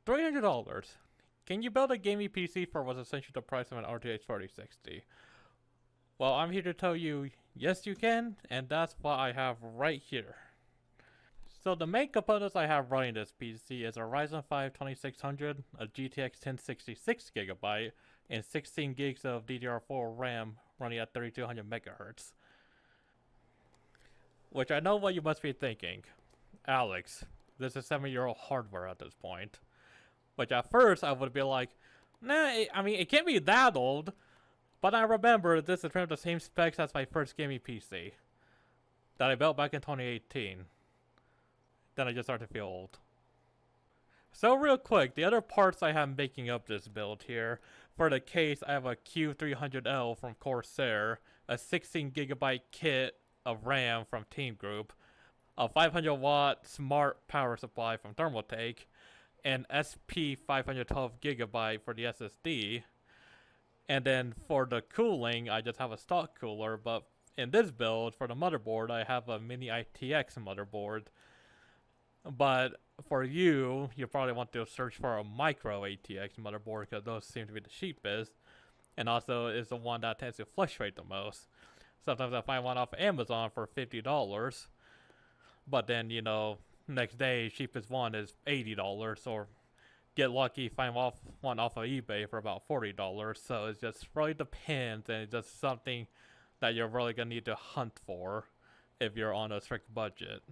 $300. Can you build a gaming PC for what's essentially the price of an RTX 4060? Well, I'm here to tell you, yes you can, and that's what I have right here. So the main components I have running this PC is a Ryzen 5 2600, a GTX 1066GB, and 16 gigs of DDR4 RAM running at 3200 MHz. Which I know what you must be thinking. Alex, this is 7-year-old hardware at this point. Which at first I would be like, nah, it can't be that old. But I remember this is pretty much the same specs as my first gaming PC that I built back in 2018. Then I just started to feel old. So real quick, the other parts I have making up this build here. For the case, I have a Q300L from Corsair, a 16GB kit of RAM from Team Group, a 500-watt smart power supply from Thermaltake, an SP512GB for the SSD, and then for the cooling, I just have a stock cooler, but in this build, for the motherboard, I have a mini ITX motherboard. But for you probably want to search for a micro ATX motherboard because those seem to be the cheapest, and also is the one that tends to fluctuate the most. Sometimes I find one off Amazon for $50, but then, next day, cheapest one is $80, or get lucky, find one off of eBay for about $40. So it just really depends, and it's just something that you're really gonna need to hunt for if you're on a strict budget.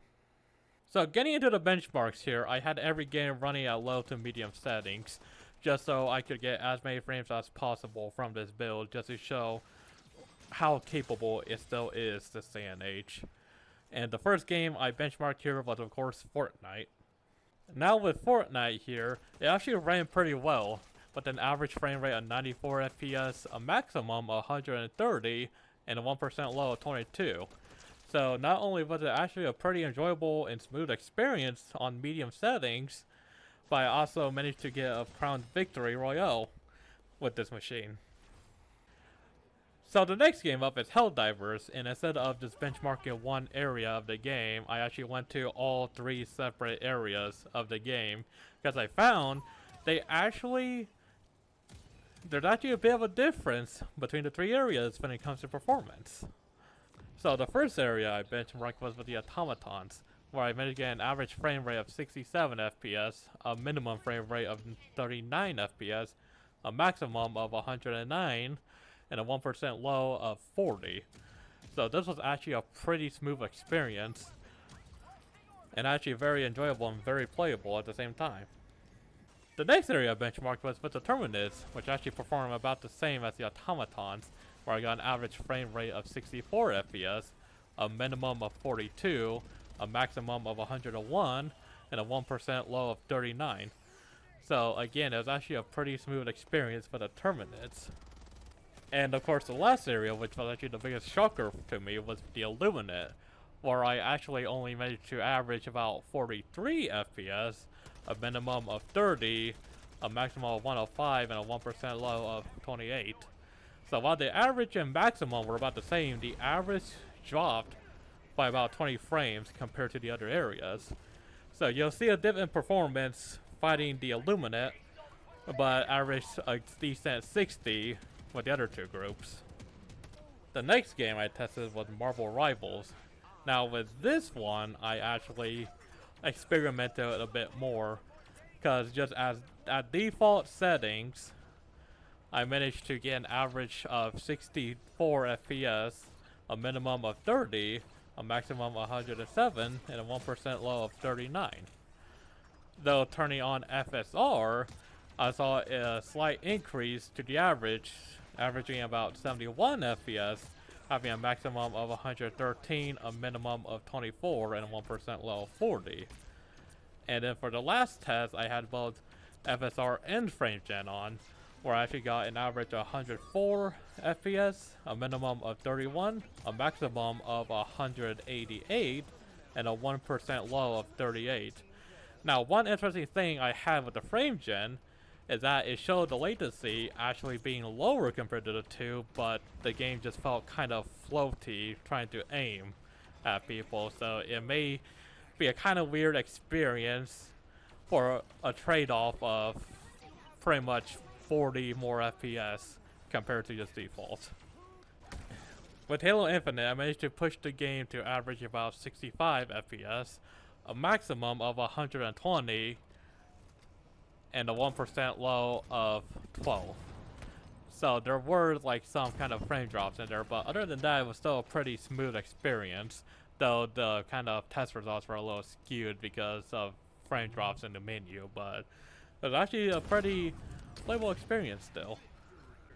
So getting into the benchmarks here, I had every game running at low to medium settings, just so I could get as many frames as possible from this build, just to show how capable it still is this day and age. And the first game I benchmarked here was of course Fortnite. Now with Fortnite here, it actually ran pretty well, with an average frame rate of 94 FPS, a maximum of 130, and a 1% low of 22. So not only was it actually a pretty enjoyable and smooth experience on medium settings, but I also managed to get a crowned victory royale with this machine. So the next game up is Helldivers, and instead of just benchmarking one area of the game, I actually went to all 3 separate areas of the game, because I found there's actually a bit of a difference between the 3 areas when it comes to performance. So the first area I benchmarked was with the automatons, where I managed to get an average frame rate of 67 FPS, a minimum frame rate of 39 FPS, a maximum of 109, and a 1% low of 40. So this was actually a pretty smooth experience, and actually very enjoyable and very playable at the same time. The next area I benchmarked was with the Terminids, which actually performed about the same as the automatons, where I got an average frame rate of 64 FPS, a minimum of 42, a maximum of 101, and a 1% low of 39. So again, it was actually a pretty smooth experience for the Terminids. And of course the last area, which was actually the biggest shocker to me, was the Illuminate, where I actually only managed to average about 43 FPS, a minimum of 30, a maximum of 105, and a 1% low of 28. So while the average and maximum were about the same, the average dropped by about 20 frames compared to the other areas. So you'll see a dip in performance fighting the Illuminate, but averaged a decent 60 with the other 2 groups. The next game I tested was Marvel Rivals. Now with this one, I actually experimented a bit more, because just as at default settings, I managed to get an average of 64 FPS, a minimum of 30, a maximum of 107, and a 1% low of 39. Though turning on FSR, I saw a slight increase to the average, averaging about 71 FPS, having a maximum of 113, a minimum of 24, and a 1% low of 40. And then for the last test, I had both FSR and FrameGen on, where I actually got an average of 104 FPS, a minimum of 31, a maximum of 188, and a 1% low of 38. Now, one interesting thing I had with the FrameGen is that it showed the latency actually being lower compared to the 2, but the game just felt kind of floaty trying to aim at people, so it may be a kind of weird experience for a trade-off of pretty much 40 more FPS compared to just default. With Halo Infinite, I managed to push the game to average about 65 FPS, a maximum of 120, and a 1% low of 12. So there were like some kind of frame drops in there, but other than that, it was still a pretty smooth experience, though the kind of test results were a little skewed because of frame drops in the menu, but it was actually a pretty playable experience still.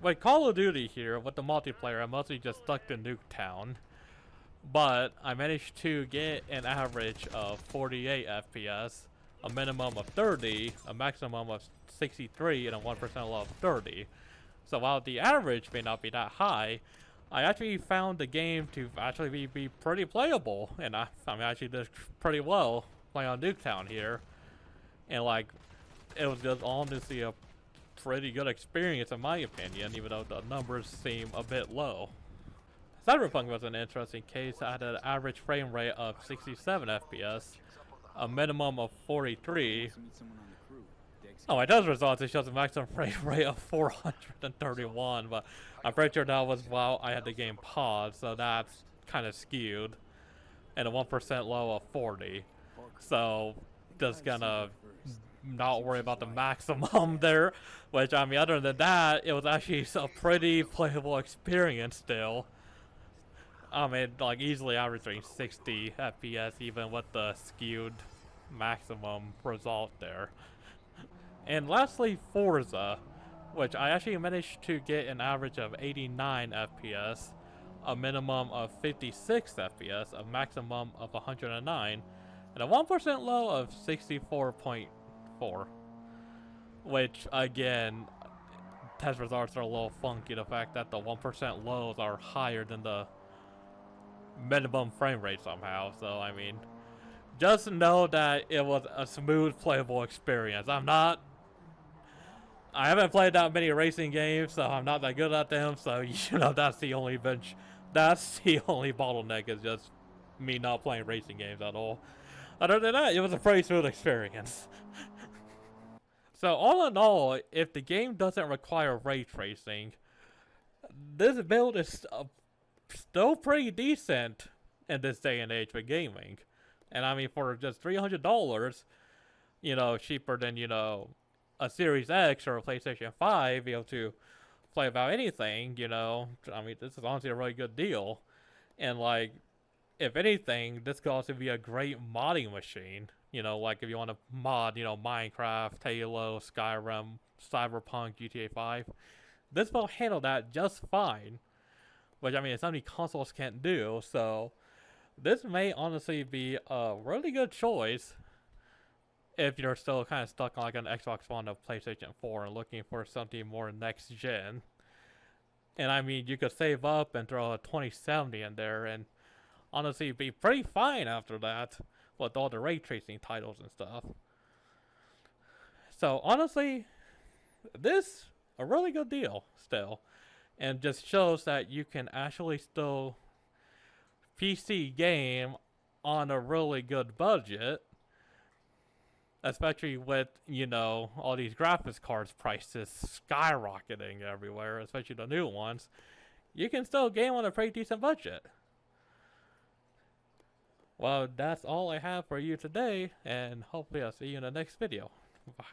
With Call of Duty here, with the multiplayer, I mostly just stuck to Nuketown, but I managed to get an average of 48 FPS, a minimum of 30, a maximum of 63, and a 1% low of 30. So while the average may not be that high, I actually found the game to actually be pretty playable, and I actually did pretty well playing on Nuketown here, and like, it was just honestly a pretty good experience in my opinion, even though the numbers seem a bit low. Cyberpunk was an interesting case. I had an average frame rate of 67 FPS, a minimum of 43. Oh, my test results, it shows a maximum frame rate of 431, but I'm pretty sure that was while I had the game paused, so that's kind of skewed. And a 1% low of 40. So, just gonna not worry about the maximum there, which I mean, other than that, it was actually a pretty playable experience still. I mean, like easily averaging 60 FPS even with the skewed maximum result there. And lastly, Forza, which I actually managed to get an average of 89 FPS, a minimum of 56 FPS, a maximum of 109, and a 1% low of 64.4. Which, again, test results are a little funky. The fact that the 1% lows are higher than the minimum frame rate somehow. So, I mean, just know that it was a smooth playable experience. I haven't played that many racing games, so I'm not that good at them, so you know that's the only bottleneck, is just me not playing racing games at all. Other than that, it was a pretty smooth experience. So all in all, if the game doesn't require ray tracing, this build is still pretty decent in this day and age with gaming. And I mean, for just $300, you know, cheaper than, you know, a Series X or a PlayStation 5, be able to play about anything, you know, I mean, this is honestly a really good deal. And like, if anything, this could also be a great modding machine. You know, like if you want to mod, you know, Minecraft, Halo, Skyrim, Cyberpunk, GTA 5, this will handle that just fine. Which, I mean, some of the consoles can't do, so this may honestly be a really good choice if you're still kind of stuck on like an Xbox One or PlayStation 4 and looking for something more next gen. And I mean, you could save up and throw a 2070 in there and honestly be pretty fine after that with all the ray tracing titles and stuff. So honestly, this a really good deal still, and just shows that you can actually still PC game on a really good budget, especially with, you know, all these graphics cards prices skyrocketing everywhere, especially the new ones. You can still game on a pretty decent budget. Well, that's all I have for you today, and hopefully I'll see you in the next video. Bye.